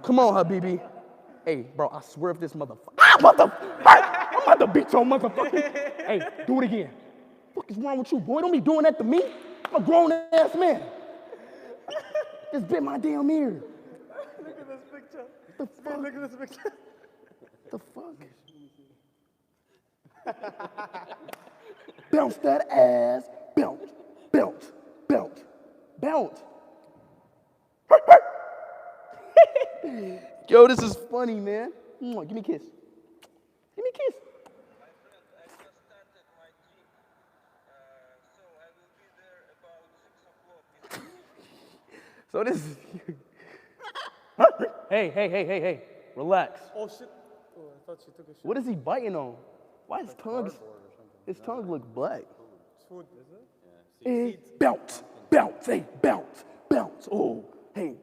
Come on, Habibi. Hey, bro, I swear if this motherfucker. I'm about to beat your motherfucker. Hey, do it again. What is wrong with you, boy? Don't be doing that to me. I'm a grown-ass man. Just bit my damn ear. Look at this picture. The fuck? Look at this picture. The fuck? Bounce that ass. Bounce, bounce, bounce, bounce. Yo, this is funny, man. Give me a kiss. Give me a kiss. My friend, I just started my gym, so I will be there about 6 o'clock. So this is. Hey. Relax. Oh shit. Oh, I thought she took a shit. What is he biting on? Why his tongue look black? It's food, is it? Hey, bounce, bounce, hey, bounce, bounce. Oh, hey.